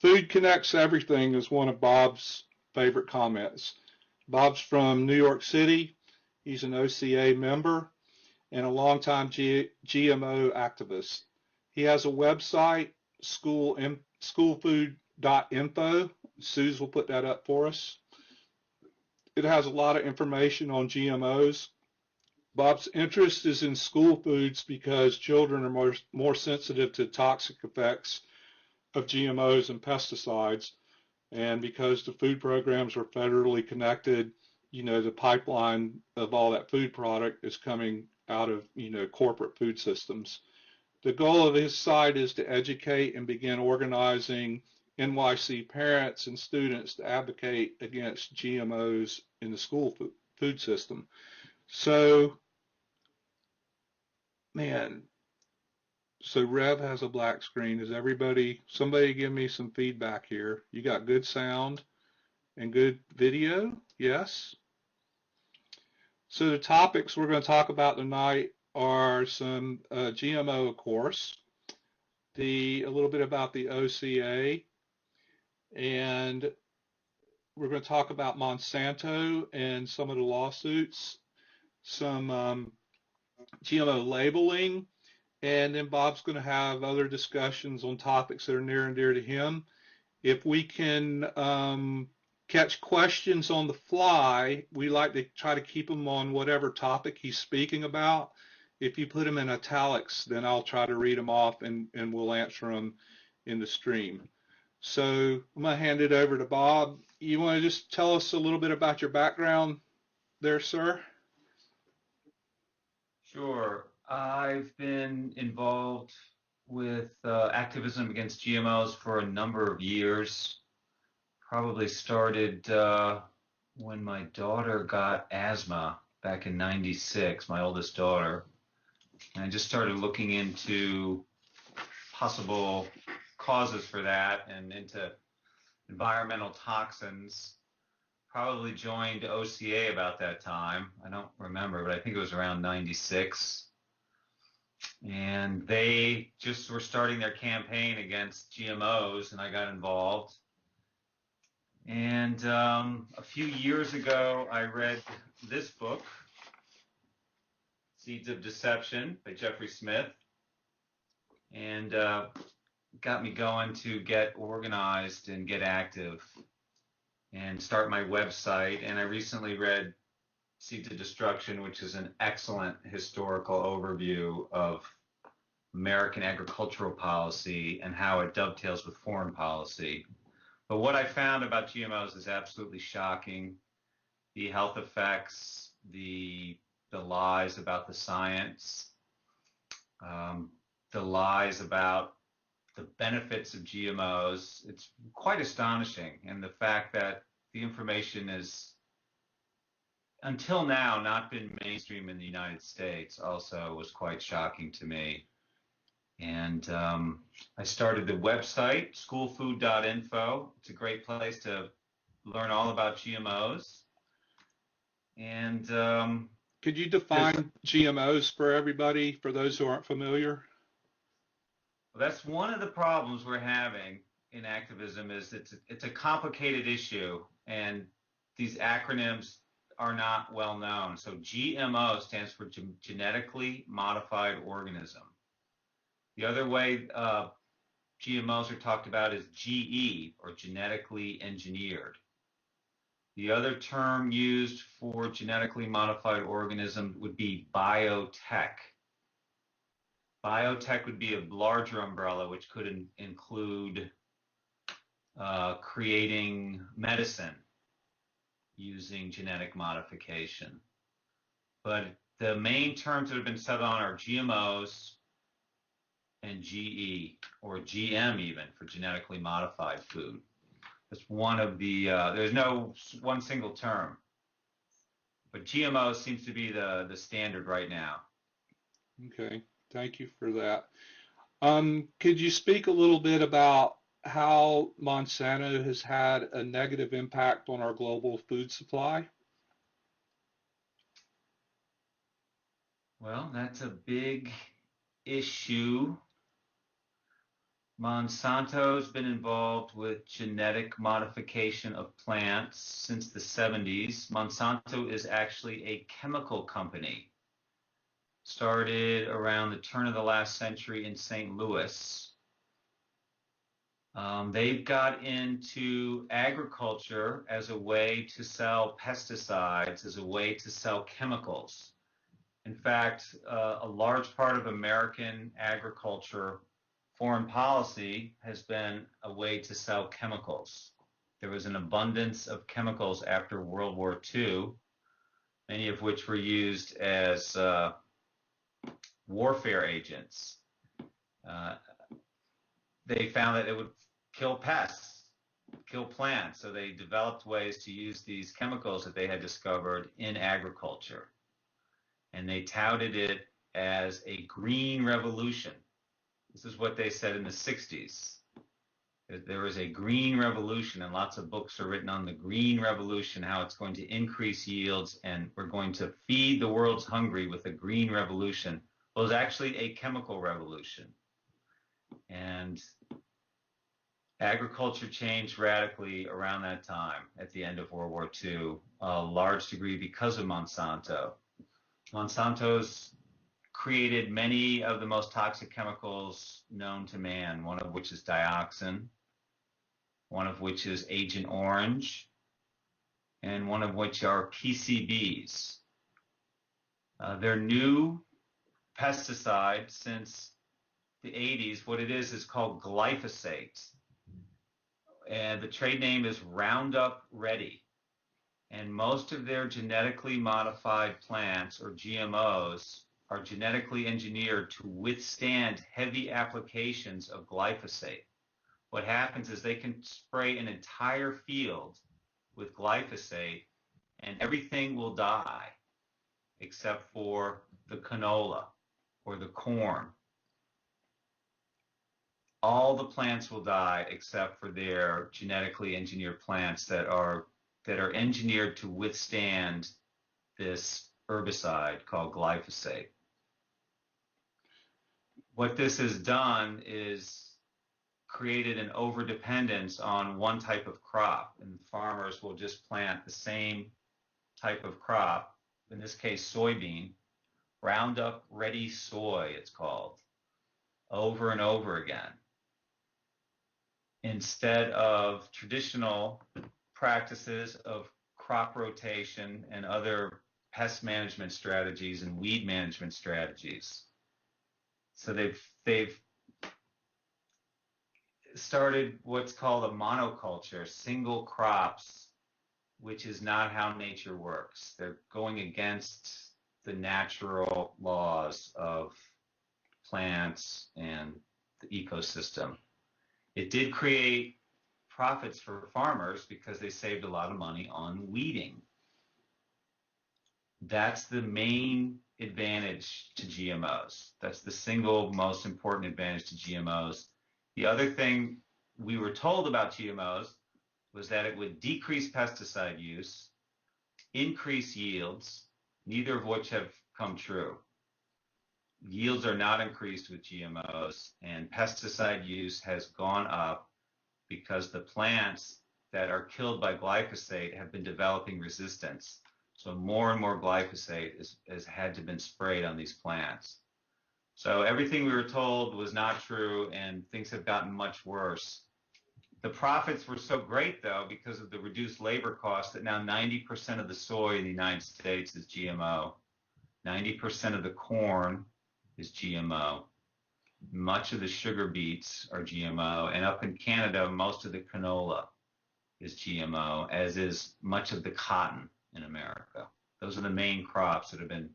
Food connects everything is one of Bob's favorite comments. Bob's from New York City. He's an OCA member and a longtime GMO activist. He has a website, schoolfood.info. Suze will put that up for us. It has a lot of information on GMOs. Bob's interest is in school foods because children are more sensitive to toxic effects of GMOs and pesticides, and because the food programs are federally connected, the pipeline of all that food product is coming out of, corporate food systems. The goal of his site is to educate and begin organizing NYC parents and students to advocate against GMOs in the school food system. So, man, so Rev has a black screen. Is somebody give me some feedback here? You got good sound and good video? Yes? So the topics we're going to talk about tonight are some GMO, of course, a little bit about the OCA, and we're going to talk about Monsanto and some of the lawsuits, some GMO labeling, and then Bob's going to have other discussions on topics that are near and dear to him. If we can catch questions on the fly, we like to try to keep them on whatever topic he's speaking about. If you put them in italics, then I'll try to read them off and we'll answer them in the stream. So I'm going to hand it over to Bob. You want to just tell us a little bit about your background there, sir? Sure. I've been involved with activism against GMOs for a number of years. Probably started when my daughter got asthma back in '96, my oldest daughter. And I just started looking into possible causes for that and into environmental toxins. Probably joined OCA about that time. I don't remember, but I think it was around '96. And they just were starting their campaign against GMOs, and I got involved. And a few years ago, I read this book, Seeds of Deception by Jeffrey Smith, and got me going to get organized and get active and start my website. And I recently read Seeds of Destruction, which is an excellent historical overview of American agricultural policy and how it dovetails with foreign policy. But what I found about GMOs is absolutely shocking. The health effects, the lies about the science, the lies about the benefits of GMOs. It's quite astonishing. And the fact that the information is, until now, not been mainstream in the United States also was quite shocking to me. And I started the website, schoolfood.info. It's a great place to learn all about GMOs. And could you define GMOs for everybody, for those who aren't familiar? Well, that's one of the problems we're having in activism is it's a complicated issue, and these acronyms are not well known. So GMO stands for genetically modified organism. The other way GMOs are talked about is GE, or genetically engineered. The other term used for genetically modified organism would be biotech. Biotech would be a larger umbrella, which could include creating medicine using genetic modification. But the main terms that have been settled on are GMOs and GE, or GM even, for genetically modified food. That's one of the, there's no one single term, but GMO seems to be the standard right now. Okay, thank you for that. Could you speak a little bit about how Monsanto has had a negative impact on our global food supply? Well, that's a big issue. Monsanto's been involved with genetic modification of plants since the 70s. Monsanto is actually a chemical company, started around the turn of the last century in St. Louis. They've got into agriculture as a way to sell pesticides, as a way to sell chemicals. In fact, a large part of American agriculture foreign policy has been a way to sell chemicals. There was an abundance of chemicals after World War II, many of which were used as warfare agents. Uh, they found that it would kill pests, kill plants, so they developed ways to use these chemicals that they had discovered in agriculture. And they touted it as a green revolution. This is what they said in the 60s. There was a green revolution, and lots of books are written on the green revolution, how it's going to increase yields, and we're going to feed the world's hungry with a green revolution. Well, it was actually a chemical revolution. And agriculture changed radically around that time at the end of World War II, a large degree because of Monsanto. Monsanto's created many of the most toxic chemicals known to man, one of which is dioxin, one of which is Agent Orange, and one of which are PCBs. Their new pesticide since the 80s, what it is called glyphosate. And the trade name is Roundup Ready. And most of their genetically modified plants, or GMOs, are genetically engineered to withstand heavy applications of glyphosate. What happens is they can spray an entire field with glyphosate and everything will die except for the canola or the corn. All the plants will die except for their genetically engineered plants that are engineered to withstand this herbicide called glyphosate. What this has done is created an overdependence on one type of crop, and farmers will just plant the same type of crop, in this case soybean, Roundup Ready soy it's called, over and over again, instead of traditional practices of crop rotation and other pest management strategies and weed management strategies. So they've started what's called a monoculture, single crops, which is not how nature works. They're going against the natural laws of plants and the ecosystem. It did create profits for farmers because they saved a lot of money on weeding. That's the main advantage to GMOs. That's the single most important advantage to GMOs. The other thing we were told about GMOs was that it would decrease pesticide use, increase yields, neither of which have come true. Yields are not increased with GMOs, and pesticide use has gone up because the plants that are killed by glyphosate have been developing resistance. So more and more glyphosate has had to been sprayed on these plants. So everything we were told was not true, and things have gotten much worse. The profits were so great, though, because of the reduced labor costs, that now 90% of the soy in the United States is GMO. 90% of the corn is GMO. Much of the sugar beets are GMO. And up in Canada, most of the canola is GMO, as is much of the cotton in America. Those are the main crops that have been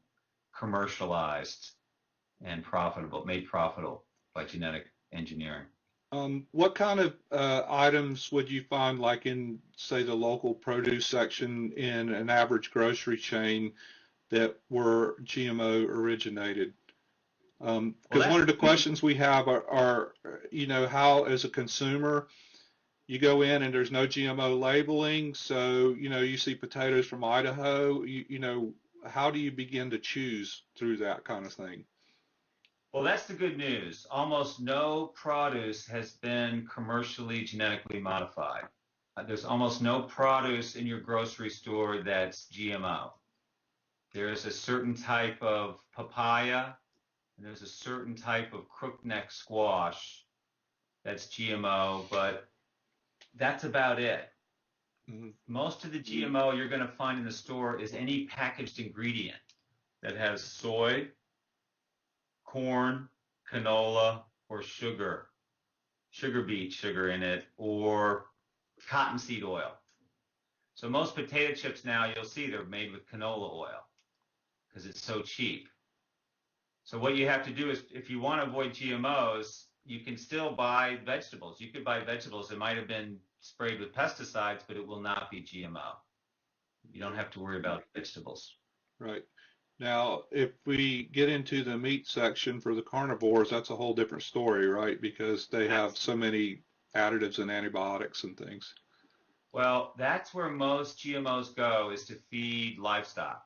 commercialized and made profitable by genetic engineering. What kind of items would you find, like in, say, the local produce section in an average grocery chain, that were GMO originated? Because one of the questions we have are, how as a consumer, you go in and there's no GMO labeling, so, you see potatoes from Idaho, how do you begin to choose through that kind of thing? Well, that's the good news. Almost no produce has been commercially genetically modified. There's almost no produce in your grocery store that's GMO. There is a certain type of papaya, and there's a certain type of crookneck squash that's GMO, but that's about it. Mm-hmm. Most of the GMO you're going to find in the store is any packaged ingredient that has soy, corn, canola, or sugar beet sugar in it, or cottonseed oil. So most potato chips now, you'll see they're made with canola oil because it's so cheap. So what you have to do is, if you want to avoid GMOs, you can still buy vegetables. You could buy vegetables that might have been sprayed with pesticides, but it will not be GMO. You don't have to worry about vegetables. Right. Now, if we get into the meat section for the carnivores, that's a whole different story, right? Because they have so many additives and antibiotics and things. Well, that's where most GMOs go, is to feed livestock.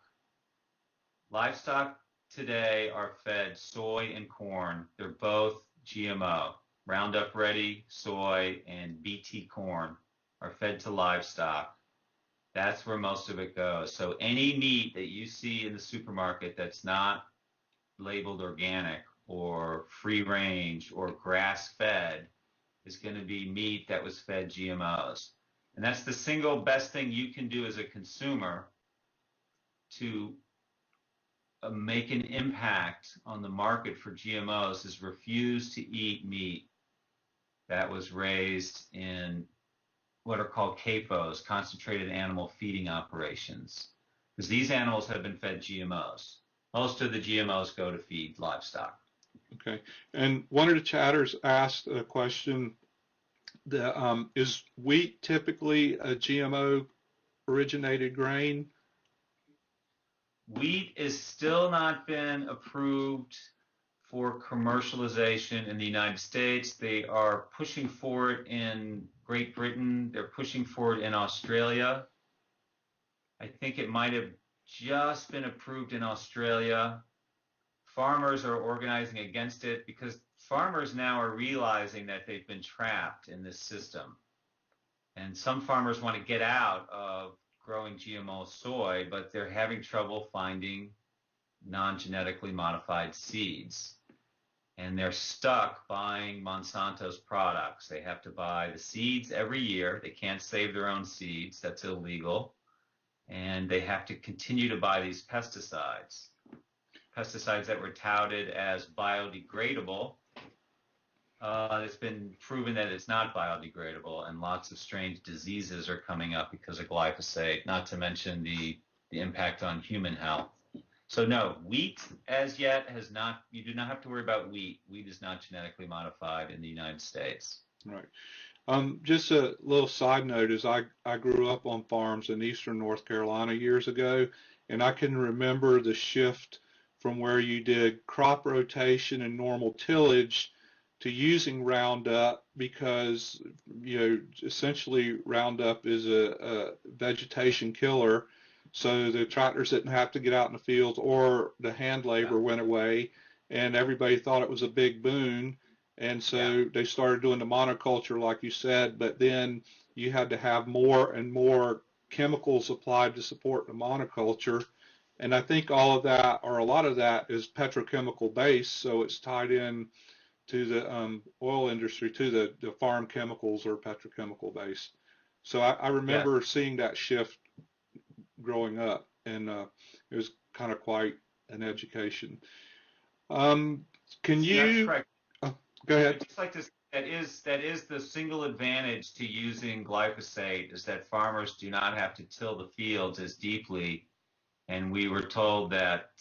Livestock today are fed soy and corn. They're both GMO. Roundup Ready soy and BT corn are fed to livestock. That's where most of it goes. So any meat that you see in the supermarket that's not labeled organic or free range or grass fed is going to be meat that was fed GMOs. And that's the single best thing you can do as a consumer to make an impact on the market for GMOs, is refuse to eat meat that was raised in what are called CAFOs, concentrated animal feeding operations, because these animals have been fed GMOs. Most of the GMOs go to feed livestock. Okay. And one of the chatters asked a question that is wheat typically a GMO originated grain? Wheat is still not been approved for commercialization in the United States. They are pushing for it in Great Britain. They're pushing for it in Australia. I think it might have just been approved in Australia. Farmers are organizing against it because farmers now are realizing that they've been trapped in this system. And some farmers want to get out of growing GMO soy, but they're having trouble finding non-genetically modified seeds. And they're stuck buying Monsanto's products. They have to buy the seeds every year. They can't save their own seeds. That's illegal. And they have to continue to buy these pesticides. Pesticides that were touted as biodegradable. It's been proven that it's not biodegradable, and lots of strange diseases are coming up because of glyphosate, not to mention the impact on human health. So no, wheat as yet has not, you do not have to worry about wheat. Wheat is not genetically modified in the United States. Right. Just a little side note is I grew up on farms in eastern North Carolina years ago, and I can remember the shift from where you did crop rotation and normal tillage to using Roundup because, essentially Roundup is a vegetation killer. So the tractors didn't have to get out in the fields or the hand labor went away, and everybody thought it was a big boon. And so they started doing the monoculture, like you said, but then you had to have more and more chemicals applied to support the monoculture. And I think all of that, or a lot of that, is petrochemical based, so it's tied in to the oil industry, to the farm chemicals or petrochemical based. So I remember seeing that shift growing up, and it was kind of quite an education. Can That's you correct. go I'd ahead? just like to say that is the single advantage to using glyphosate, is that farmers do not have to till the fields as deeply, and we were told that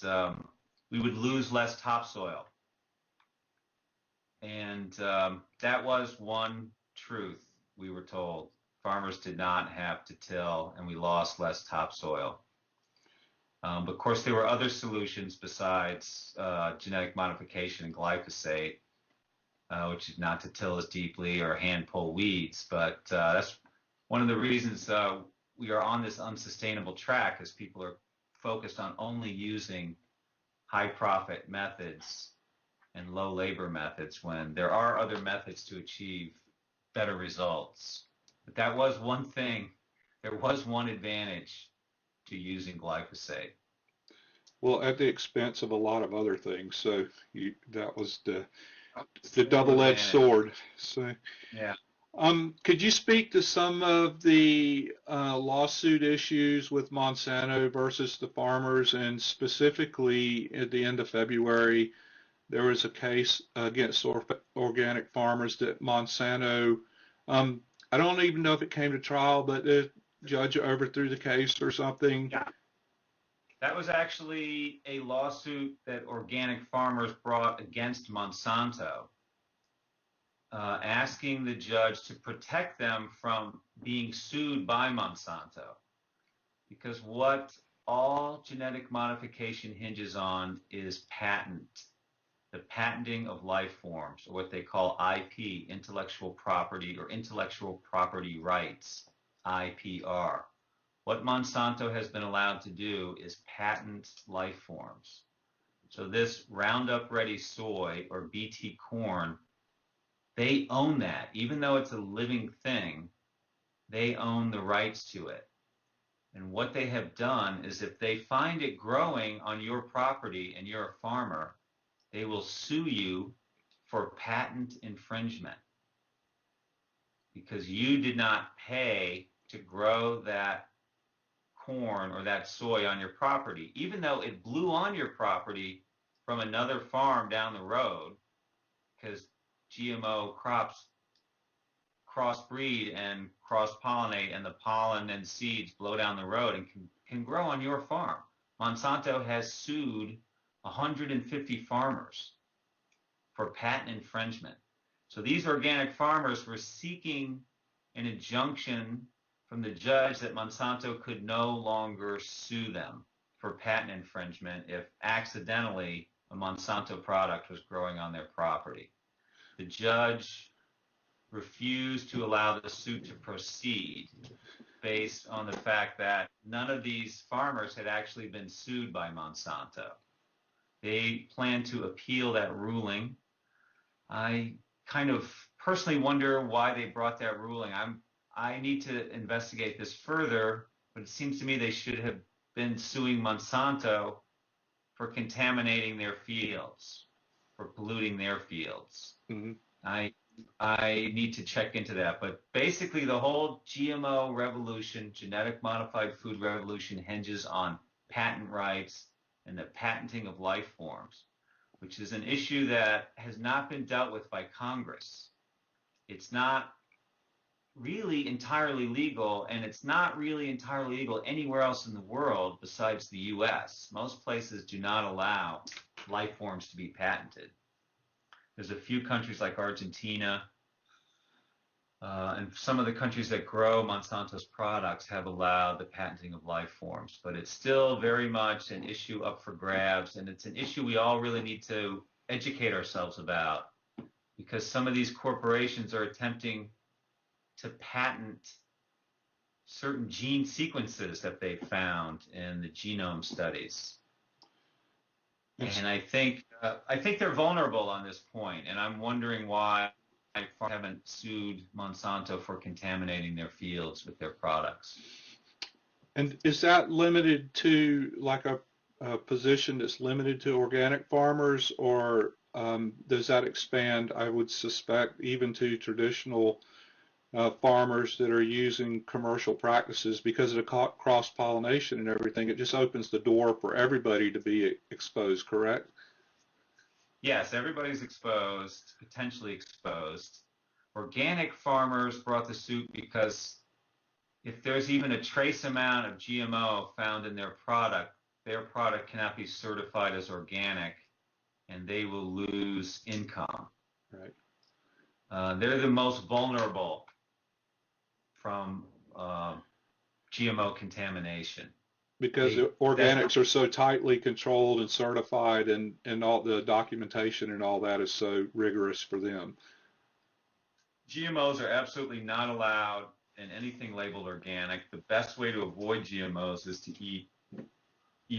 we would lose less topsoil, and that was one truth we were told. Farmers did not have to till, and we lost less topsoil. But of course, there were other solutions besides genetic modification and glyphosate, which is not to till as deeply or hand pull weeds. But that's one of the reasons we are on this unsustainable track, as people are focused on only using high profit methods and low labor methods when there are other methods to achieve better results. But that was one thing. There was one advantage to using glyphosate. Well, at the expense of a lot of other things. So that was the Single double-edged advantage. sword. So, Yeah. could you speak to some of the lawsuit issues with Monsanto versus the farmers, and specifically at the end of February, there was a case against organic farmers that Monsanto, um, I don't even know if it came to trial, but the judge overthrew the case or something. Yeah. That was actually a lawsuit that organic farmers brought against Monsanto, asking the judge to protect them from being sued by Monsanto. Because what all genetic modification hinges on is patent, the patenting of life forms, or what they call IP, intellectual property or intellectual property rights, IPR. What Monsanto has been allowed to do is patent life forms. So this Roundup Ready soy or BT corn, they own that. Even though it's a living thing, they own the rights to it. And what they have done is if they find it growing on your property and you're a farmer, they will sue you for patent infringement because you did not pay to grow that corn or that soy on your property, even though it blew on your property from another farm down the road, because GMO crops crossbreed and cross-pollinate, and the pollen and seeds blow down the road and can grow on your farm. Monsanto has sued 150 farmers for patent infringement. So these organic farmers were seeking an injunction from the judge that Monsanto could no longer sue them for patent infringement if accidentally a Monsanto product was growing on their property. The judge refused to allow the suit to proceed based on the fact that none of these farmers had actually been sued by Monsanto. They plan to appeal that ruling. I kind of personally wonder why they brought that ruling. I need to investigate this further, but it seems to me they should have been suing Monsanto for contaminating their fields, for polluting their fields. Mm-hmm. I need to check into that. But basically, the whole GMO revolution, genetic modified food revolution, hinges on patent rights and the patenting of life forms, which is an issue that has not been dealt with by Congress. It's not really entirely legal, and it's not really entirely legal anywhere else in the world besides the US. Most places do not allow life forms to be patented. There's a few countries like Argentina, and some of the countries that grow Monsanto's products have allowed the patenting of life forms, but it's still very much an issue up for grabs, and it's an issue we all really need to educate ourselves about, because some of these corporations are attempting to patent certain gene sequences that they found in the genome studies. And I think they're vulnerable on this point, and I'm wondering why farmers haven't sued Monsanto for contaminating their fields with their products. And is that limited to like a position that's limited to organic farmers, or does that expand, I would suspect, even to traditional farmers that are using commercial practices because of the cross-pollination and everything? It just opens the door for everybody to be exposed, correct? Yes, everybody's exposed, potentially exposed. Organic farmers brought the suit because if there's even a trace amount of GMO found in their product cannot be certified as organic, and they will lose income. Right. They're the most vulnerable from GMO contamination. Because organics are so tightly controlled and certified, and all the documentation and all that is so rigorous for them. GMOs are absolutely not allowed in anything labeled organic. The best way to avoid GMOs is to eat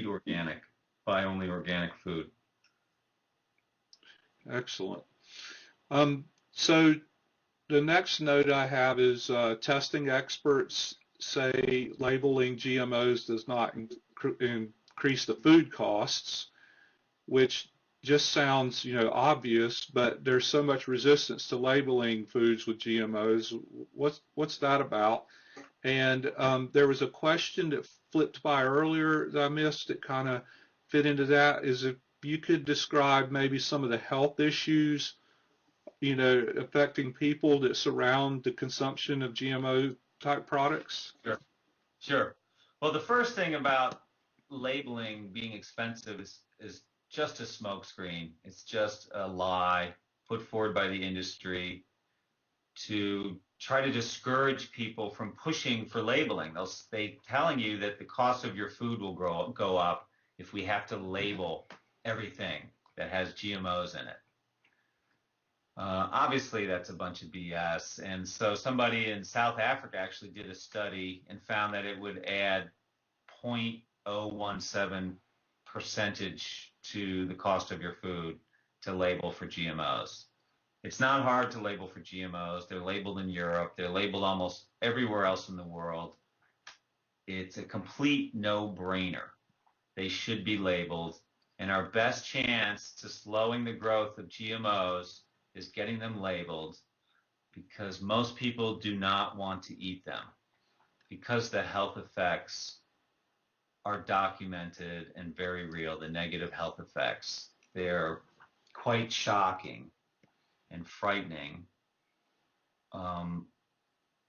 organic, buy only organic food. Excellent. So the next note I have is testing experts say labeling GMOs does not increase the food costs, which just sounds, obvious, but there's so much resistance to labeling foods with GMOs. What's that about? And there was a question that flipped by earlier that I missed that kind of fit into that. Is if you could describe maybe some of the health issues, affecting people that surround the consumption of GMO type products. Sure. Sure. Well, the first thing about labeling being expensive is just a smokescreen. It's just a lie put forward by the industry to try to discourage people from pushing for labeling. They telling you that the cost of your food will go up if we have to label everything that has GMOs in it. Obviously, that's a bunch of BS. And so somebody in South Africa actually did a study and found that it would add 0.017 percentage to the cost of your food to label for GMOs. It's not hard to label for GMOs. They're labeled in Europe. They're labeled almost everywhere else in the world. It's a complete no-brainer. They should be labeled. And our best chance to slowing the growth of GMOs is getting them labeled, because most people do not want to eat them because the health effects are documented and very real, the negative health effects. They're quite shocking and frightening.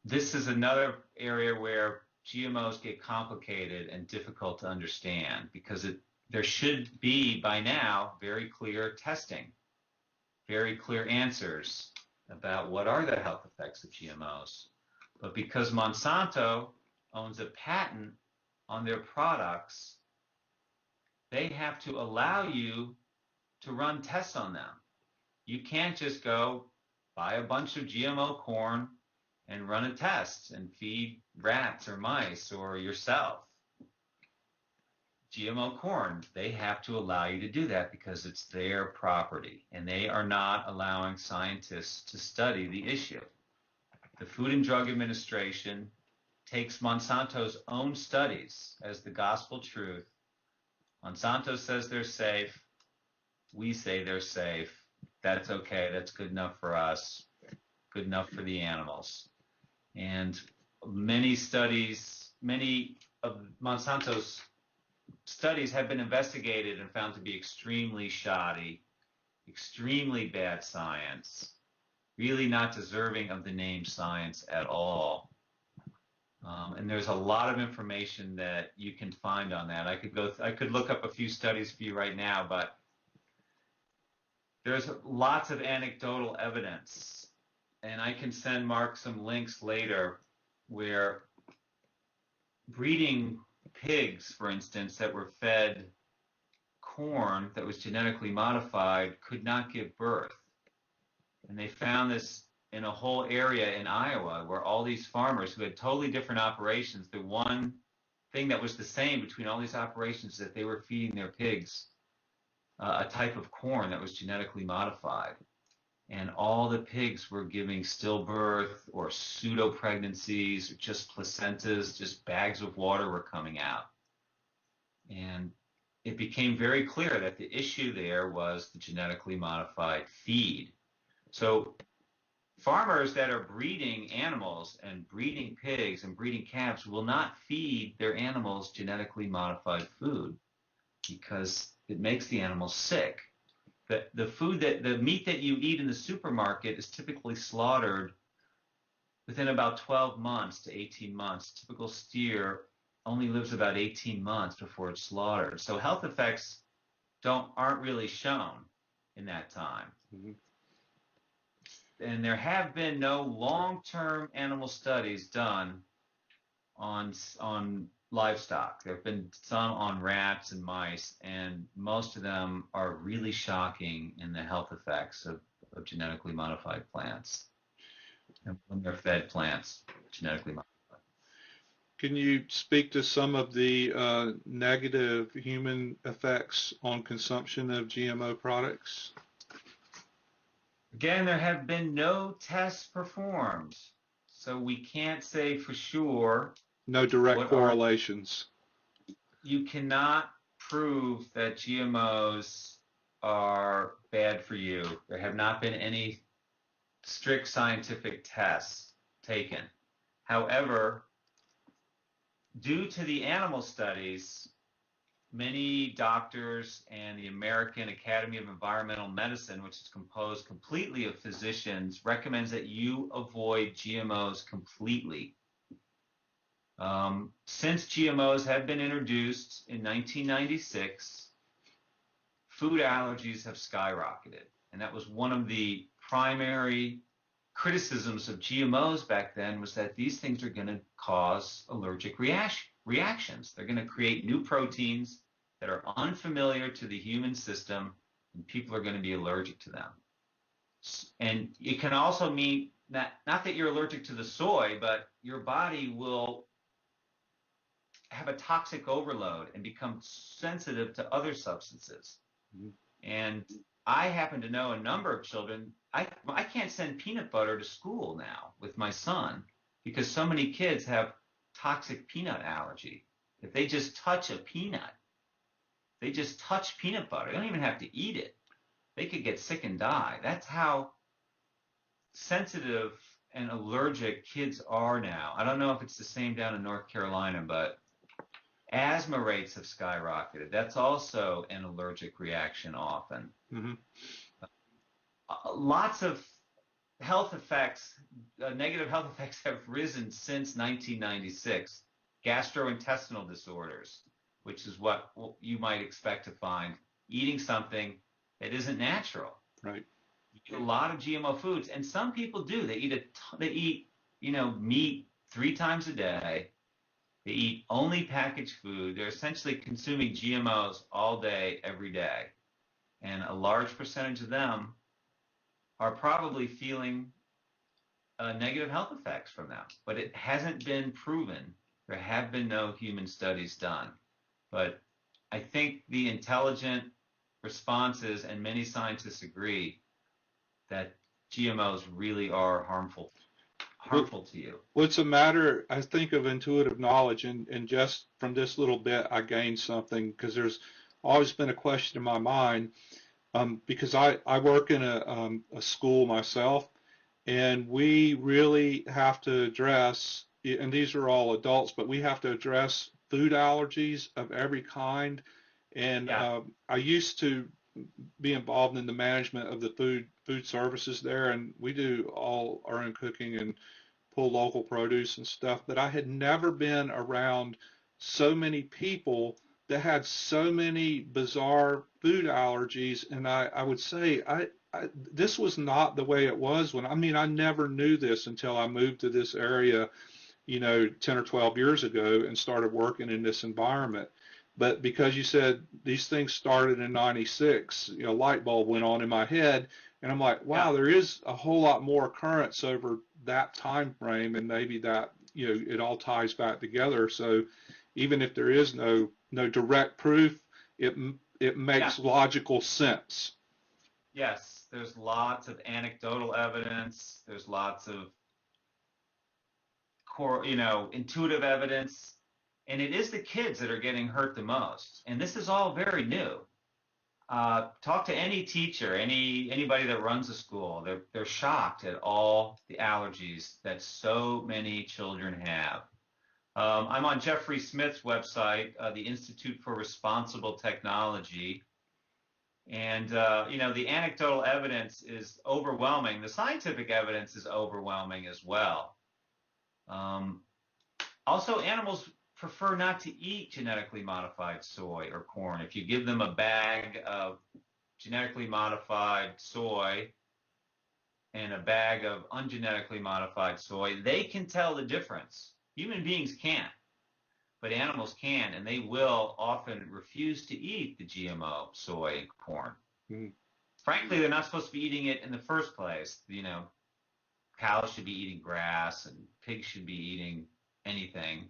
This is another area where GMOs get complicated and difficult to understand, because there should be by now very clear testing, very clear answers about what are the health effects of GMOs. But because Monsanto owns a patent on their products, they have to allow you to run tests on them. You can't just go buy a bunch of GMO corn and run a test and feed rats or mice or yourself GMO corn. They have to allow you to do that because it's their property, and they are not allowing scientists to study the issue. The Food and Drug Administration takes Monsanto's own studies as the gospel truth. Monsanto says they're safe. We say they're safe. That's okay. That's good enough for us. Good enough for the animals. And many of Monsanto's studies have been investigated and found to be extremely shoddy, extremely bad science, really not deserving of the name science at all. And there's a lot of information that you can find on that. I could look up a few studies for you right now, but there's lots of anecdotal evidence, and I can send Mark some links later where breeding pigs, for instance, that were fed corn that was genetically modified could not give birth. And they found this in a whole area in Iowa where all these farmers who had totally different operations, the one thing that was the same between all these operations is that they were feeding their pigs a type of corn that was genetically modified. And all the pigs were giving stillbirth or pseudo pregnancies, or just placentas, just bags of water were coming out. And it became very clear that the issue there was the genetically modified feed. So farmers that are breeding animals and breeding pigs and breeding calves will not feed their animals genetically modified food because it makes the animals sick. The meat that you eat in the supermarket is typically slaughtered within about 12 months to 18 months. Typical steer only lives about 18 months before it's slaughtered. So health effects aren't really shown in that time. Mm-hmm. And there have been no long-term animal studies done on livestock. There have been some on rats and mice, and most of them are really shocking in the health effects of genetically modified plants and when they're fed plants genetically modified. Can you speak to some of the negative human effects on consumption of GMO products? Again, there have been no tests performed, so we can't say for sure No direct what are. correlations. You cannot prove that GMOs are bad for you. There have not been any strict scientific tests taken. However, due to the animal studies, many doctors and the American Academy of Environmental Medicine, which is composed completely of physicians, recommends that you avoid GMOs completely. Since GMOs have been introduced in 1996, food allergies have skyrocketed. And that was one of the primary criticisms of GMOs back then, was that these things are going to cause allergic reactions. They're going to create new proteins that are unfamiliar to the human system, and people are going to be allergic to them. And it can also mean not that you're allergic to the soy, but your body will have a toxic overload and become sensitive to other substances. Mhm. And I happen to know a number of children. I can't send peanut butter to school now with my son because so many kids have toxic peanut allergy. If they just touch a peanut, they just touch peanut butter. They don't even have to eat it. They could get sick and die. That's how sensitive and allergic kids are now. I don't know if it's the same down in North Carolina, but asthma rates have skyrocketed. That's also an allergic reaction often. Mm-hmm. Lots of health effects, negative health effects have risen since 1996. Gastrointestinal disorders, which is what you might expect to find eating something that isn't natural. Right. You eat a lot of GMO foods, and some people do. They eat, meat 3 times a day. They eat only packaged food. They're essentially consuming GMOs all day, every day. And a large percentage of them are probably feeling negative health effects from them. But it hasn't been proven. There have been no human studies done. But I think the intelligent responses, and many scientists agree, that GMOs really are Well, harmful to you. well, it's a matter, I think, of intuitive knowledge, and just from this little bit, I gained something because there's always been a question in my mind. Because I work in a school myself, and we really have to address, and these are all adults, but we have to address food allergies of every kind. And Yeah, I used to be involved in the management of the food services there, and we do all our own cooking and pull local produce and stuff. But I had never been around so many people that had so many bizarre food allergies, and I would say this was not the way it was when, I mean, I never knew this until I moved to this area, 10 or 12 years ago and started working in this environment. But because you said these things started in 96, light bulb went on in my head, and I'm like, yeah, wow, there is a whole lot more occurrence over that time frame, and maybe that, it all ties back together. So even if there is no direct proof, it it yeah. makes logical sense. Yes, there's lots of anecdotal evidence. There's lots of intuitive evidence, and it is the kids that are getting hurt the most. And this is all very new. Talk to any teacher, anybody that runs a school. They're shocked at all the allergies that so many children have. I'm on Jeffrey Smith's website, the Institute for Responsible Technology, and the anecdotal evidence is overwhelming. The scientific evidence is overwhelming as well. Um, Also, animals prefer not to eat genetically modified soy or corn. If you give them a bag of genetically modified soy and a bag of ungenetically modified soy, they can tell the difference. Human beings can't, but animals can, and they will often refuse to eat the GMO soy and corn. Mm. Frankly, they're not supposed to be eating it in the first place. Cows should be eating grass and pigs should be eating anything.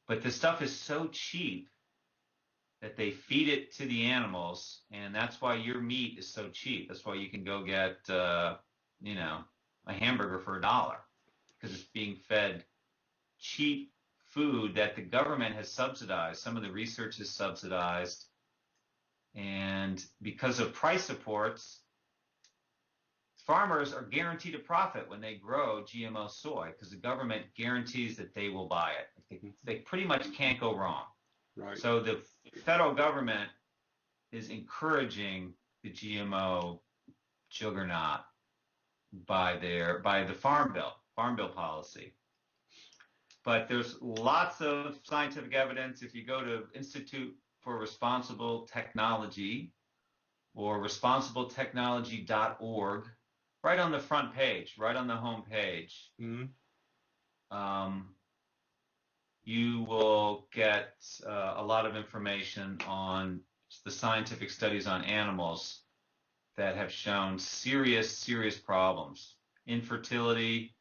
But the stuff is so cheap that they feed it to the animals, and that's why your meat is so cheap. That's why you can go get, you know, a hamburger for $1 because it's being fed cheap food that the government has subsidized. Some of the research is subsidized, and because of price supports, farmers are guaranteed a profit when they grow GMO soy because the government guarantees that they will buy it. They pretty much can't go wrong. Right. So the federal government is encouraging the GMO juggernaut by the farm bill policy. But there's lots of scientific evidence. If you go to Institute for Responsible Technology or responsibletechnology.org, right on the front page, right on the home page, you will get a lot of information on the scientific studies on animals that have shown serious problems. Infertility,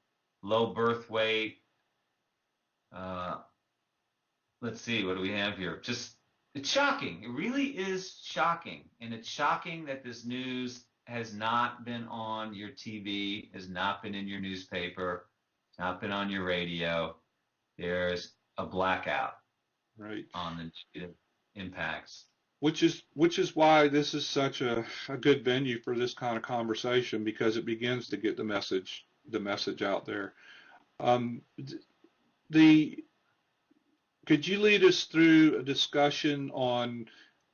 low birth weight. Let's see, what do we have here? Just, it's shocking. It really is shocking. And it's shocking that this news has not been on your TV, has not been in your newspaper, not been on your radio. There's a blackout on the impacts. Which is why this is such a good venue for this kind of conversation, because it begins to get the message out there. Could you lead us through a discussion on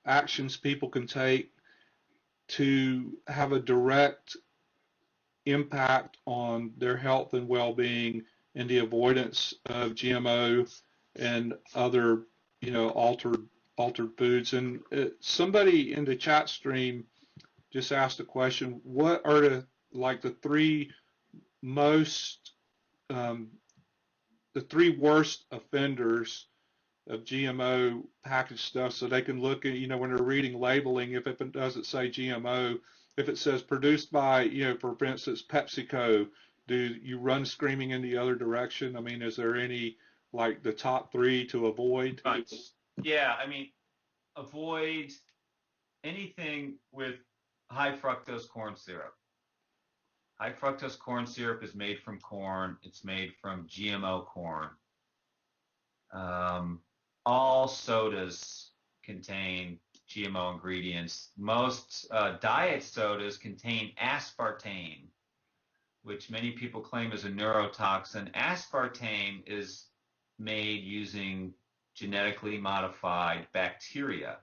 actions people can take to have a direct impact on their health and well-being and the avoidance of GMO and other, altered foods? And somebody in the chat stream just asked a question: what are the three most the three worst offenders of GMO packaged stuff, so they can look at, when they're reading labeling, if it doesn't say GMO, if it says produced by, for instance, PepsiCo, do you run screaming in the other direction? I mean, is there any, like, the top three to avoid? Yeah, I mean, avoid anything with high fructose corn syrup. High fructose corn syrup is made from corn. It's made from GMO corn. All sodas contain GMO ingredients. Most diet sodas contain aspartame, which many people claim is a neurotoxin. Aspartame is made using genetically modified bacteria.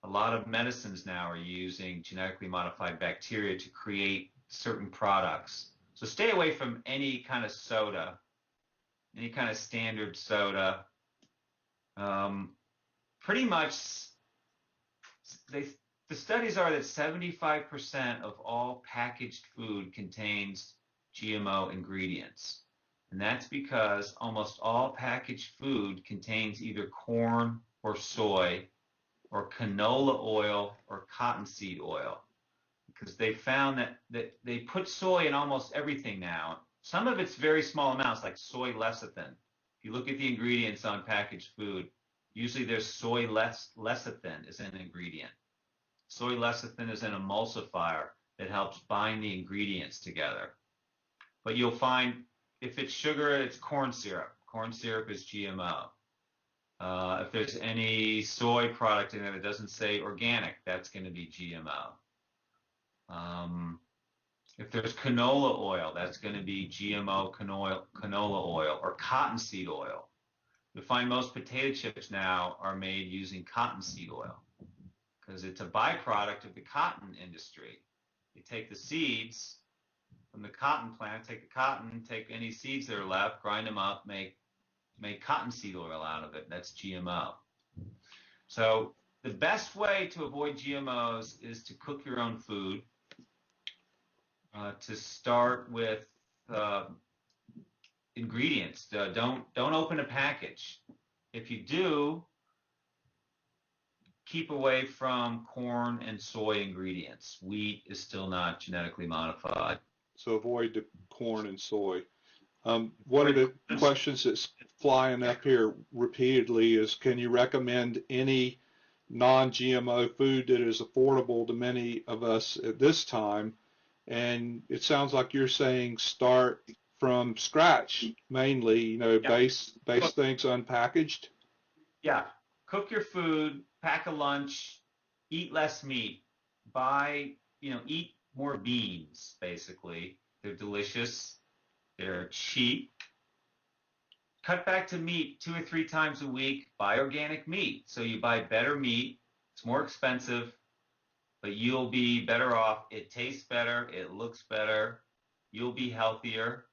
A lot of medicines now are using genetically modified bacteria to create certain products. So stay away from any kind of soda, any kind of standard soda. Pretty much, the studies are that 75% of all packaged food contains GMO ingredients. And that's because almost all packaged food contains either corn or soy or canola oil or cottonseed oil. Because they found that they put soy in almost everything now. Some of it's very small amounts, like soy lecithin. If you look at the ingredients on packaged food, usually there's soy lecithin is an ingredient. Soy lecithin is an emulsifier that helps bind the ingredients together. But you'll find if it's sugar, it's corn syrup. Corn syrup is GMO. If there's any soy product in there that doesn't say organic, that's going to be GMO. If there's canola oil, that's going to be GMO canola oil or cottonseed oil. You'll find most potato chips now are made using cottonseed oil because it's a byproduct of the cotton industry. You take the seeds from the cotton plant, take the cotton, take any seeds that are left, grind them up, make cottonseed oil out of it. That's GMO. So the best way to avoid GMOs is to cook your own food. To start with ingredients. Don't open a package. If you do, keep away from corn and soy ingredients. Wheat is still not genetically modified. So avoid the corn and soy. One of the questions that's flying up here repeatedly is, can you recommend any non-GMO food that is affordable to many of us at this time. And it sounds like you're saying start from scratch mainly, Yeah. base things unpackaged. Yeah. Cook your food, pack a lunch, eat less meat, eat more beans, basically. They're delicious. They're cheap. Cut back to meat 2 or 3 times a week. Buy organic meat. So you buy better meat. It's more expensive, but you'll be better off. It tastes better. It looks better. You'll be healthier.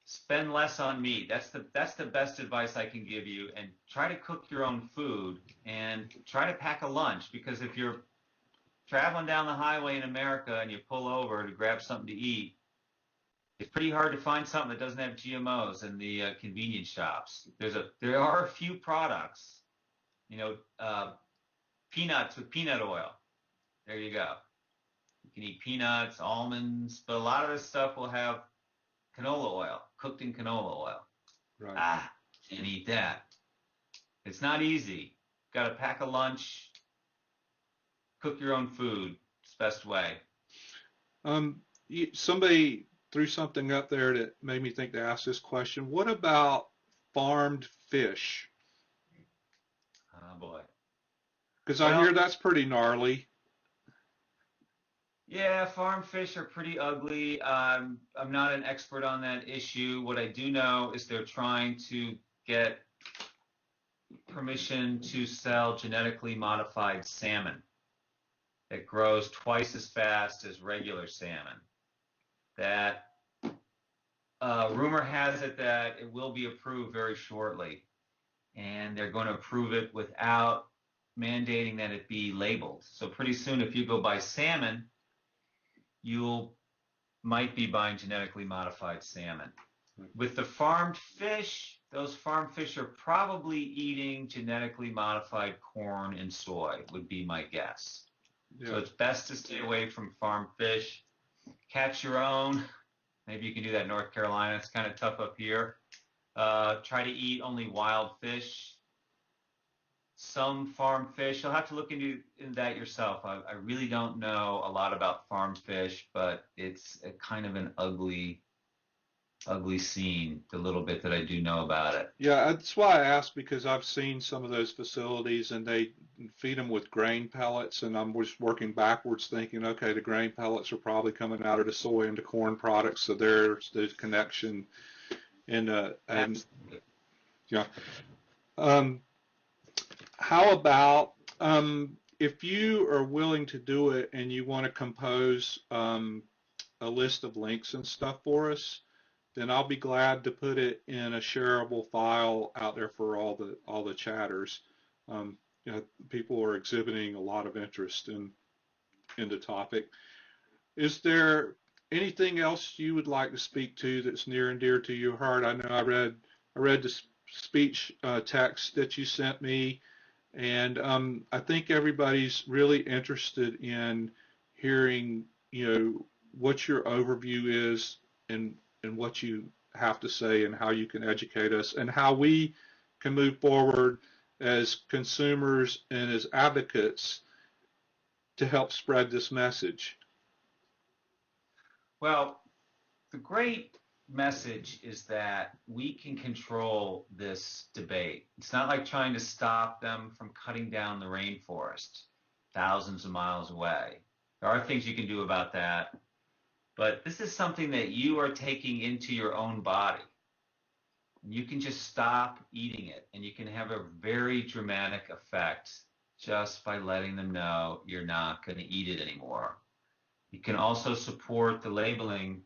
Spend less on meat. That's the best advice I can give you. And try to cook your own food and try to pack a lunch, because if you're traveling down the highway in America and you pull over to grab something to eat, it's pretty hard to find something that doesn't have GMOs in the convenience shops. There are a few products, peanuts with peanut oil. There you go. You can eat peanuts, almonds, but a lot of this stuff will have canola oil, cooked in canola oil. Right. Can't eat that. It's not easy. Got to pack a lunch, cook your own food. It's the best way. Somebody threw something up there that made me think to ask this question. What about farmed fish? Oh boy. Because I Well, hear that's pretty gnarly. yeah, farm fish are pretty ugly. I'm not an expert on that issue. What I do know is they're trying to get permission to sell genetically modified salmon that grows twice as fast as regular salmon. That rumor has it that it will be approved very shortly, and they're going to approve it without mandating that it be labeled. So pretty soon, if you go buy salmon, you might be buying genetically modified salmon. With the farmed fish, those farmed fish are probably eating genetically modified corn and soy, would be my guess. Yeah. So it's best to stay away from farmed fish. Catch your own. Maybe you can do that in North Carolina. It's kind of tough up here. Try to eat only wild fish. Some farm fish. You'll have to look into that yourself. I really don't know a lot about farm fish, but it's a kind of an ugly scene, the little bit that I do know about it. Yeah, that's why I asked, because I've seen some of those facilities and they feed them with grain pellets, and I'm just working backwards thinking, okay, the grain pellets are probably coming out of the soy into corn products, so there's the connection. And yeah. How about if you are willing to do it and you want to compose a list of links and stuff for us, then I'll be glad to put it in a shareable file out there for all the chatters. Um, People are exhibiting a lot of interest in the topic. Is there anything else you would like to speak to that's near and dear to your heart? I know I read the speech text that you sent me, and I think everybody's really interested in hearing, what your overview is, and what you have to say and how you can educate us and how we can move forward as consumers and as advocates to help spread this message. Well, the great message is that we can control this debate. It's not like trying to stop them from cutting down the rainforest thousands of miles away. There are things you can do about that, but this is something that you are taking into your own body. You can just stop eating it, and you can have a very dramatic effect just by letting them know you're not going to eat it anymore. You can also support the labeling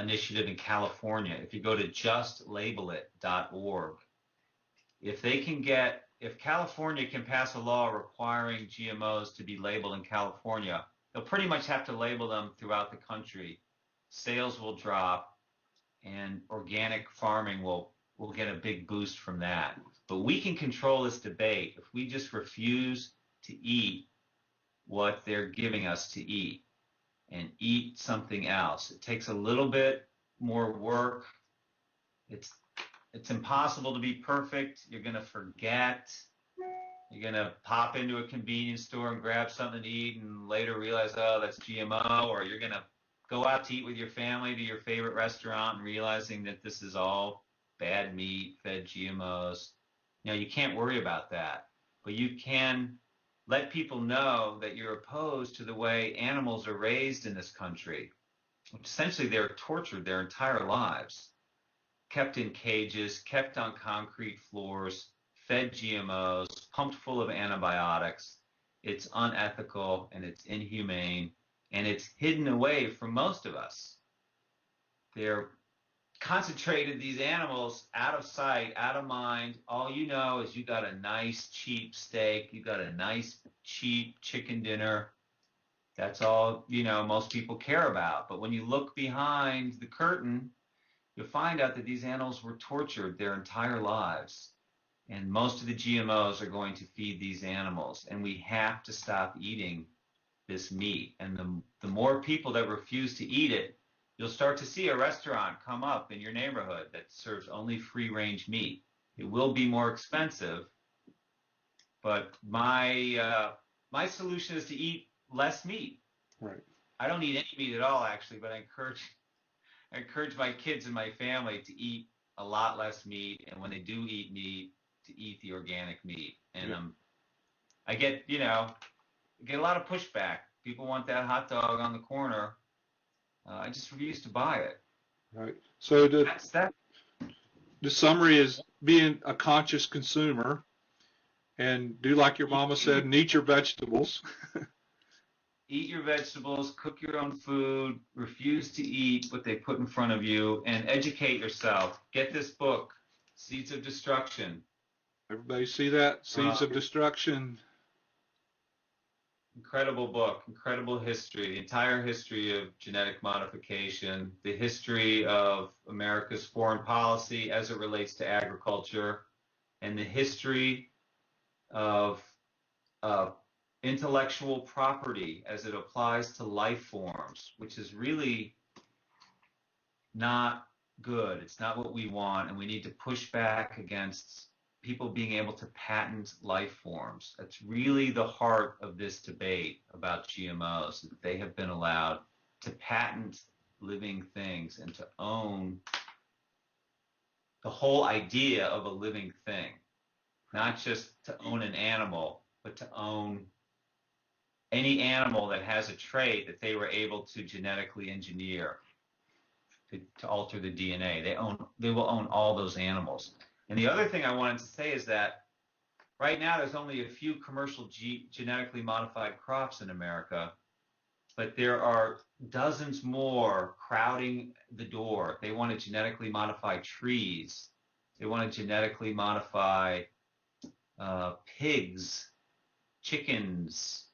initiative in California. If you go to justlabelIt.org, if California can pass a law requiring GMOs to be labeled in California, they'll pretty much have to label them throughout the country. Sales will drop, and organic farming will get a big boost from that. But we can control this debate if we just refuse to eat what they're giving us to eat and eat something else. It takes a little bit more work. It's impossible to be perfect. You're going to forget. You're going to pop into a convenience store and grab something to eat and later realize, oh, that's GMO, or you're going to go out to eat with your family to your favorite restaurant and realizing that this is all bad meat fed GMOs. You can't worry about that, but you can let people know that you're opposed to the way animals are raised in this country. Essentially, they're tortured their entire lives, kept in cages, kept on concrete floors, fed GMOs, pumped full of antibiotics. It's unethical and it's inhumane, and it's hidden away from most of us. They're concentrated these animals out of sight, out of mind. All you know is you got a nice cheap steak, you got a nice cheap chicken dinner. That's all, most people care about. But when you look behind the curtain, you'll find out that these animals were tortured their entire lives. And most of the GMOs are going to feed these animals. And we have to stop eating this meat. And the more people that refuse to eat it, you'll start to see a restaurant come up in your neighborhood that serves only free-range meat. It will be more expensive, but my solution is to eat less meat. Right. I don't eat any meat at all, actually, but I encourage my kids and my family to eat a lot less meat, and when they do eat meat, to eat the organic meat. And Yeah. I get a lot of pushback. People want that hot dog on the corner. I just refuse to buy it. Right. So That's that. the summary is being a conscious consumer and do like your mama said and eat your vegetables. Eat your vegetables, cook your own food, refuse to eat what they put in front of you, and educate yourself. Get this book, Seeds of Destruction. Everybody see that? Seeds of Destruction. Incredible book, incredible history, the entire history of genetic modification, the history of America's foreign policy as it relates to agriculture, and the history of intellectual property as it applies to life forms, which is really not good. It's not what we want, and we need to push back against people being able to patent life forms. That's really the heart of this debate about GMOs, that they have been allowed to patent living things and to own the whole idea of a living thing, not just to own an animal, but to own any animal that has a trait that they were able to genetically engineer to alter the DNA. They will own all those animals. And the other thing I wanted to say is that right now there's only a few commercial genetically modified crops in America, but there are dozens more crowding the door. They want to genetically modify trees. They want to genetically modify pigs, chickens,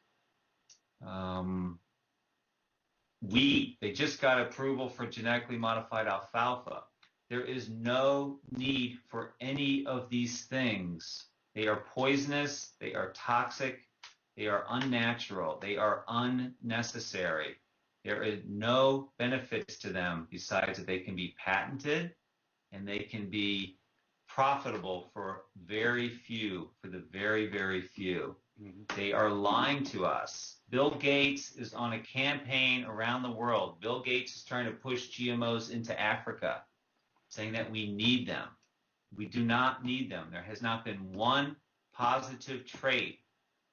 wheat. They just got approval for genetically modified alfalfa. There is no need for any of these things. They are poisonous, they are toxic, they are unnatural, they are unnecessary. There is no benefits to them besides that they can be patented and they can be profitable for very few, for the very, very few. They are lying to us. Bill Gates is on a campaign around the world. Bill Gates is trying to push GMOs into Africa, saying that we need them. We do not need them. There has not been one positive trait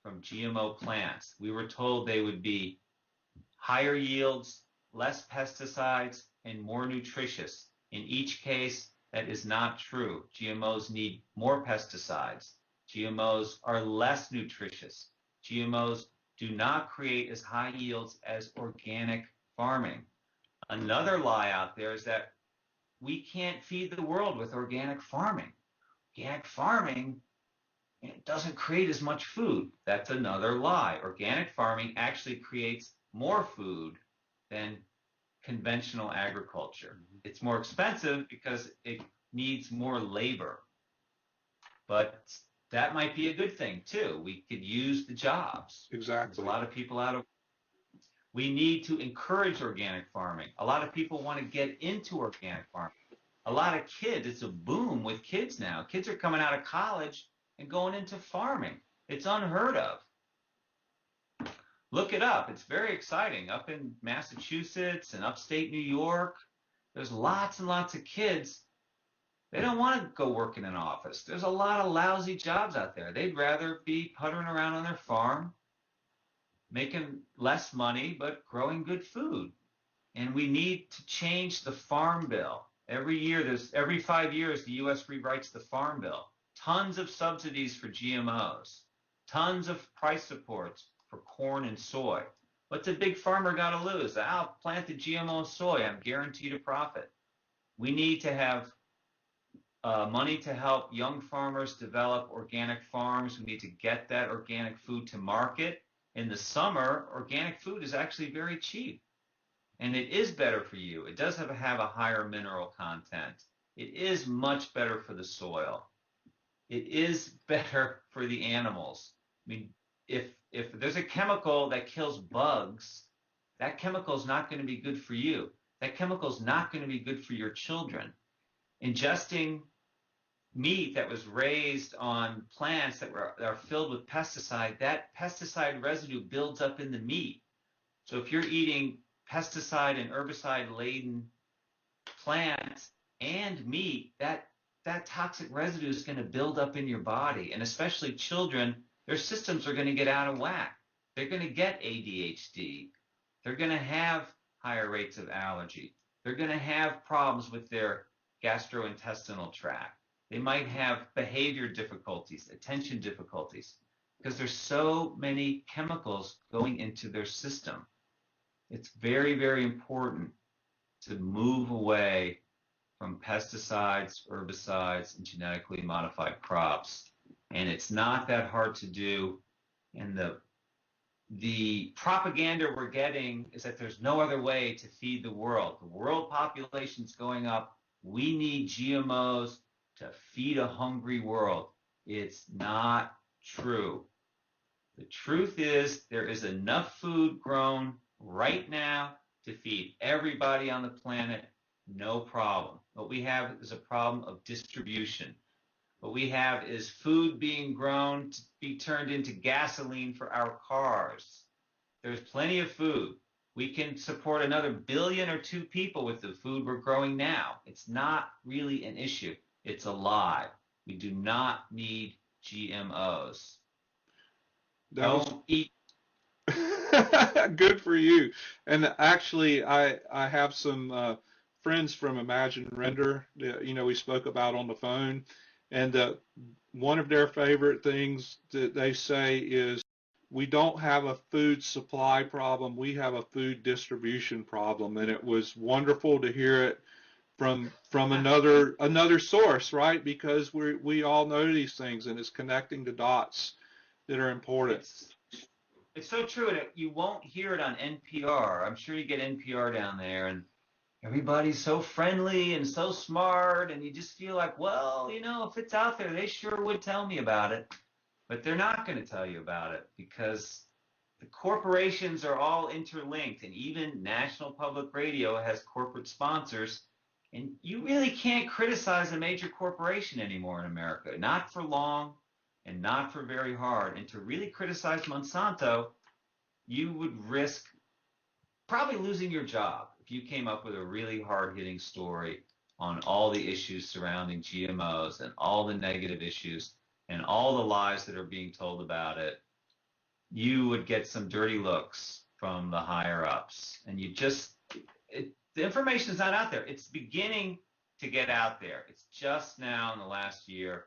from GMO plants. We were told they would be higher yields, less pesticides, and more nutritious. In each case, that is not true. GMOs need more pesticides. GMOs are less nutritious. GMOs do not create as high yields as organic farming. Another lie out there is that we can't feed the world with organic farming. Organic farming, it doesn't create as much food. That's another lie. Organic farming actually creates more food than conventional agriculture. It's more expensive because it needs more labor. But that might be a good thing too. We could use the jobs. Exactly. There's a lot of people out of. We need to encourage organic farming. A lot of people want to get into organic farming. A lot of kids, it's a boom with kids now. Kids are coming out of college and going into farming. It's unheard of. Look it up. It's very exciting. Up in Massachusetts and upstate New York, there's lots and lots of kids. They don't want to go work in an office. There's a lot of lousy jobs out there. They'd rather be puttering around on their farm, making less money, but growing good food. And we need to change the farm bill. Every 5 years, the U.S. rewrites the farm bill. Tons of subsidies for GMOs, tons of price supports for corn and soy. What's a big farmer got to lose? I'll plant the GMO soy. I'm guaranteed a profit. We need to have money to help young farmers develop organic farms. We need to get that organic food to market. In the summer, organic food is actually very cheap. And it is better for you. It does have a higher mineral content. It is much better for the soil. It is better for the animals. I mean, if there's a chemical that kills bugs, that chemical is not going to be good for you. That chemical is not going to be good for your children. Ingesting meat that was raised on plants that are filled with pesticide, that pesticide residue builds up in the meat. So if you're eating pesticide and herbicide laden plants and meat, that toxic residue is going to build up in your body. And especially children, their systems are going to get out of whack. They're going to get ADHD. They're going to have higher rates of allergy. They're going to have problems with their gastrointestinal tract. They might have behavior difficulties, attention difficulties, because there's so many chemicals going into their system. It's very, very important to move away from pesticides, herbicides, and genetically modified crops. And it's not that hard to do. And the propaganda we're getting is that there's no other way to feed the world. The world population is going up. We need GMOs to feed a hungry world. It's not true. The truth is there is enough food grown right now to feed everybody on the planet, no problem. What we have is a problem of distribution. What we have is food being grown to be turned into gasoline for our cars. There's plenty of food. We can support another 1 billion or 2 people with the food we're growing now. It's not really an issue. It's a lie. We do not need GMOs. Don't eat. Good for you. And actually, I have some friends from Imagine Render that, we spoke about on the phone, and one of their favorite things that they say is, we don't have a food supply problem, we have a food distribution problem. And it was wonderful to hear it from another source, right? Because we all know these things, and it's connecting the dots that are important. It's so true. And you won't hear it on NPR. I'm sure you get NPR down there, and everybody's so friendly and so smart, and you just feel like, well, if it's out there, they sure would tell me about it. But they're not going to tell you about it because the corporations are all interlinked, and even National Public Radio has corporate sponsors. And you really can't criticize a major corporation anymore in America, not for long and not for very hard. And to really criticize Monsanto, you would risk probably losing your job if you came up with a really hard-hitting story on all the issues surrounding GMOs and all the negative issues and all the lies that are being told about it. You would get some dirty looks from the higher-ups. And the information is not out there. It's beginning to get out there. It's just now in the last year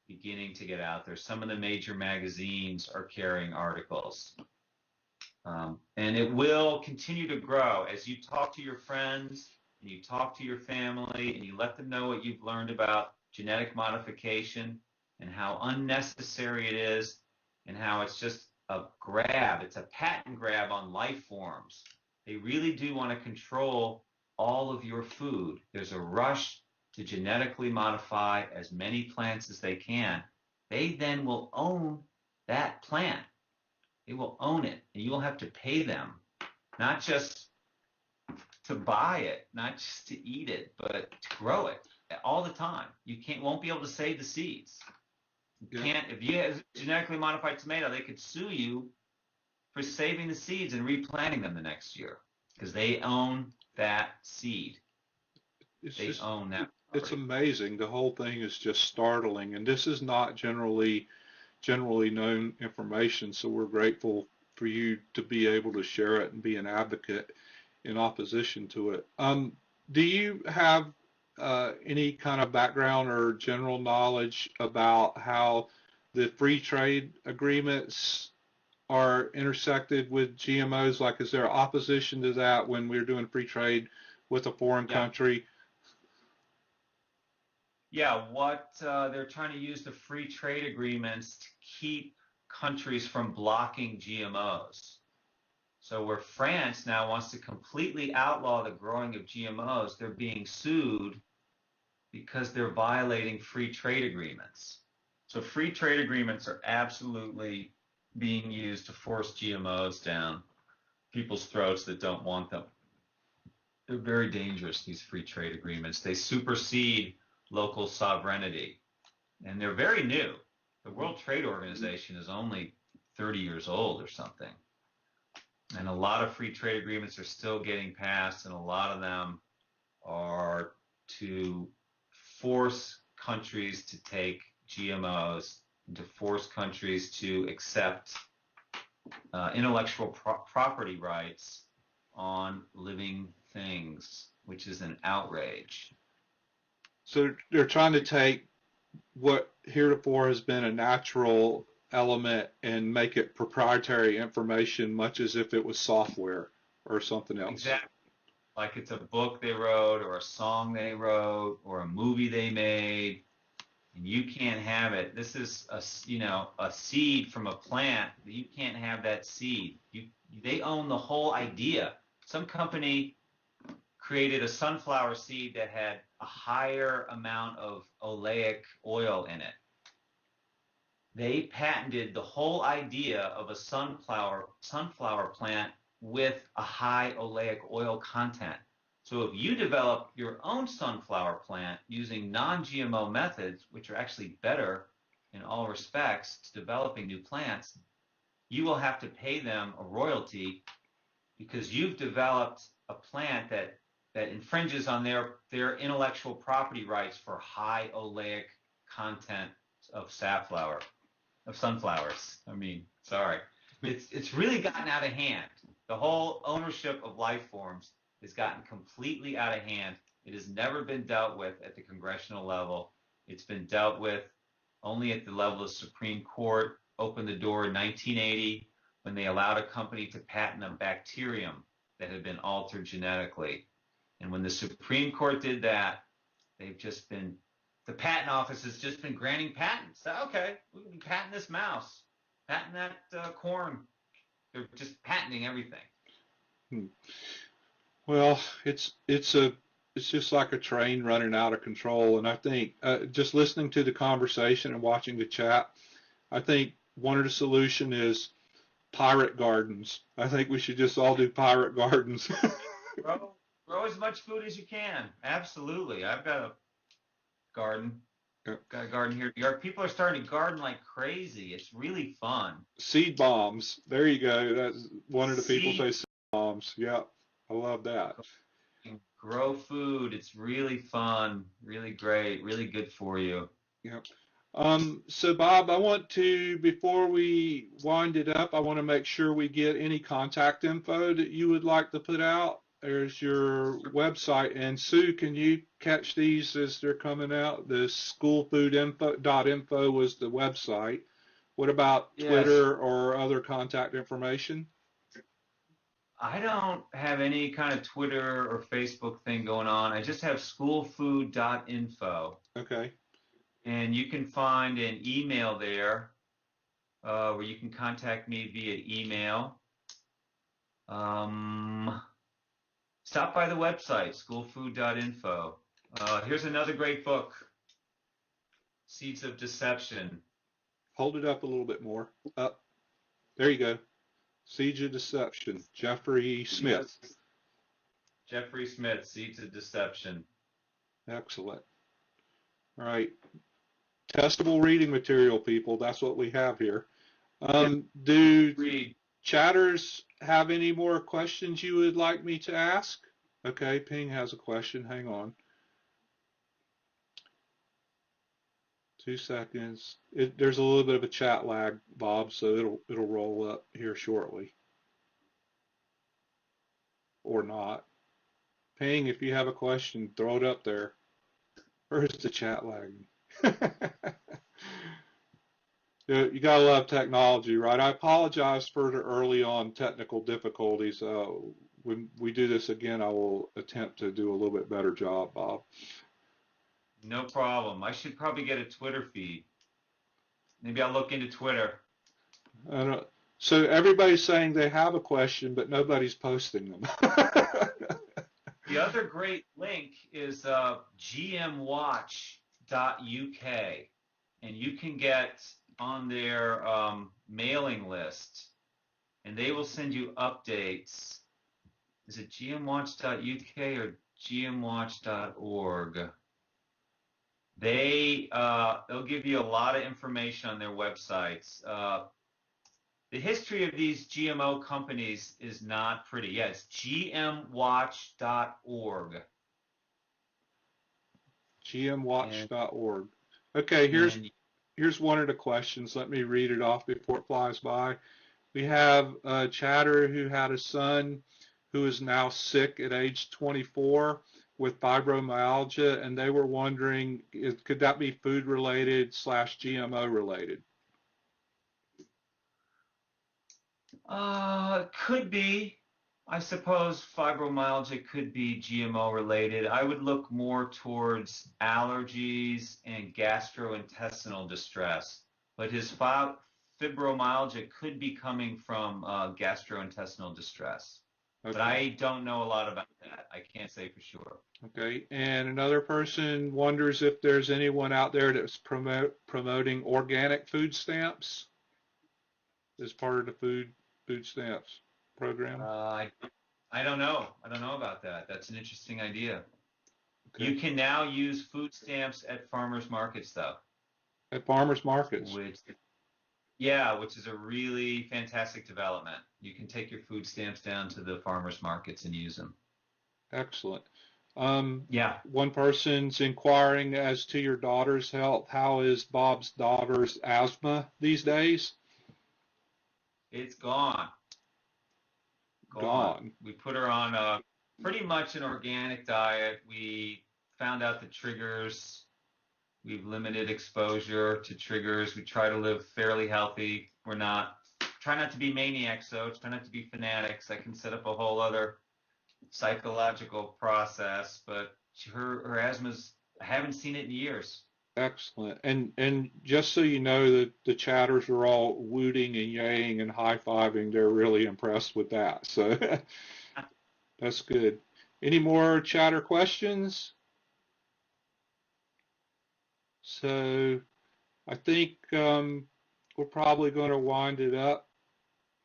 beginning to get out there. Some of the major magazines are carrying articles. And it will continue to grow as you talk to your friends and you talk to your family and you let them know what you've learned about genetic modification and how unnecessary it is and how it's just a grab. It's a patent grab on life forms. They really do want to control all of your food. There's a rush to genetically modify as many plants as they can. They then will own that plant. They will own it, and you will have to pay them, not just to buy it, not just to eat it, but to grow it all the time. You won't be able to save the seeds. You Yep. can't, if you have a genetically modified tomato, they could sue you for saving the seeds and replanting them the next year because they own that seed. It's They just, own that it's property. amazing. The whole thing is just startling, and this is not generally known information. So we're grateful for you to be able to share it and be an advocate in opposition to it. Do you have any kind of background or general knowledge about how the free trade agreements are intersected with GMOs? Like, is there opposition to that when we're doing free trade with a foreign Yeah. country? Yeah, what they're trying to use the free trade agreements to keep countries from blocking GMOs. So where France now wants to completely outlaw the growing of GMOs, they're being sued because they're violating free trade agreements. So free trade agreements are absolutely being used to force GMOs down people's throats that don't want them. They're very dangerous, these free trade agreements. They supersede local sovereignty, and they're very new. The World Trade Organization is only 30 years old or something. And a lot of free trade agreements are still getting passed, and a lot of them are to force countries to take GMOs and to force countries to accept intellectual property rights on living things, which is an outrage. So they're trying to take what heretofore has been a natural element and make it proprietary information, much as if it was software or something else. Exactly. Like it's a book they wrote, or a song they wrote, or a movie they made, and you can't have it. This is a seed from a plant. You can't have that seed. They own the whole idea. Some company created a sunflower seed that had a higher amount of oleic oil in it. They patented the whole idea of a sunflower plant with a high oleic oil content. So if you develop your own sunflower plant using non-GMO methods, which are actually better in all respects to developing new plants, you will have to pay them a royalty because you've developed a plant that infringes on their intellectual property rights for high oleic content of safflower of sunflowers. I mean, sorry. It's really gotten out of hand. The whole ownership of life forms has gotten completely out of hand. It has never been dealt with at the congressional level. It's been dealt with only at the level of Supreme Court. Opened the door in 1980 when they allowed a company to patent a bacterium that had been altered genetically. And when the Supreme Court did that, they've just been the patent office has just been granting patents. Okay, we can patent this mouse, patent that corn. They're just patenting everything. Hmm. Well, it's just like a train running out of control, and I think just listening to the conversation and watching the chat, I think one of the solution is pirate gardens. I think we should just all do pirate gardens. Grow, grow as much food as you can. Absolutely. I've got a garden. Got a garden here. People are starting to garden like crazy. It's really fun. Seed bombs. There you go. That's one of the people See, say seed bombs. Yep, I love that. grow food. It's really fun, really great, really good for you. Yep. So Bob, I want to, before we wind it up, I want to make sure we get any contact info that you would like to put out. There's your website. And Sue, can you catch these as they're coming out? The schoolfoodinfo.info was the website. What about Yes, Twitter or other contact information? I don't have any kind of Twitter or Facebook thing going on. I just have schoolfood.info. Okay. And you can find an email there where you can contact me via email. Um, Stop by the website, schoolfood.info. Here's another great book, Seeds of Deception. Hold it up a little bit more. Up. There you go. Siege of Deception. Jeffrey Smith. Yes, Jeffrey Smith, Seeds of Deception. Excellent. All right. testable reading material, people. That's what we have here. Yeah, Do read. chatters have any more questions you would like me to ask? Okay, Ping has a question. Hang on. 2 seconds. There's a little bit of a chat lag, Bob, so it'll roll up here shortly. Or not. Ping, if you have a question, throw it up there. Or is the chat lagging? You gotta love technology, right? I apologize for the early on technical difficulties. When we do this again, I will attempt to do a little bit better job, Bob. No problem. I should probably get a Twitter feed. Maybe I'll look into Twitter. So everybody's saying they have a question, but nobody's posting them. The other great link is gmwatch.uk, and you can get on their mailing list, and they will send you updates. Is it gmwatch.uk or gmwatch.org? They'll give you a lot of information on their websites. The history of these GMO companies is not pretty. Yeah, it's gmwatch.org. gmwatch.org. Okay, here's one of the questions. Let me read it off before it flies by. We have a chatter who had a son who is now sick at age 24 with fibromyalgia, and they were wondering, could that be food related / GMO related? Could be. I suppose fibromyalgia could be GMO related. I would look more towards allergies and gastrointestinal distress, but his fibromyalgia could be coming from gastrointestinal distress. Okay. But I don't know a lot about that. I can't say for sure. Okay, and another person wonders if there's anyone out there that's promoting organic food stamps as part of the food stamps program. I don't know. I don't know about that. That's an interesting idea. Okay. You can now use food stamps at farmers markets, though. At farmers markets. Which is a really fantastic development. You can take your food stamps down to the farmers markets and use them. Excellent. Yeah. One person's inquiring as to your daughter's health. How is Bob's daughter's asthma these days? It's gone. Gone. We put her on pretty much an organic diet. We found out the triggers. We've limited exposure to triggers. We try to live fairly healthy. Try not to be maniacs, though. Try not to be fanatics. That can set up a whole other psychological process. But her asthma's, I haven't seen it in years. Excellent. And just so you know, that the chatters are all wooting and yaying and high-fiving. They're really impressed with that. So that's good. Any more chatter questions? So I think we're probably going to wind it up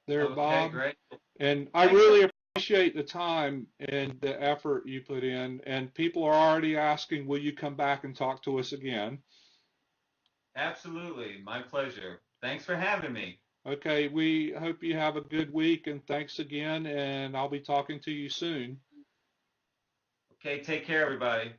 there, Okay, Bob. great. And I really appreciate the time and the effort you put in. And people are already asking, will you come back and talk to us again? Absolutely. My pleasure. Thanks for having me. Okay, we hope you have a good week, and thanks again, and I'll be talking to you soon. Okay, take care, everybody.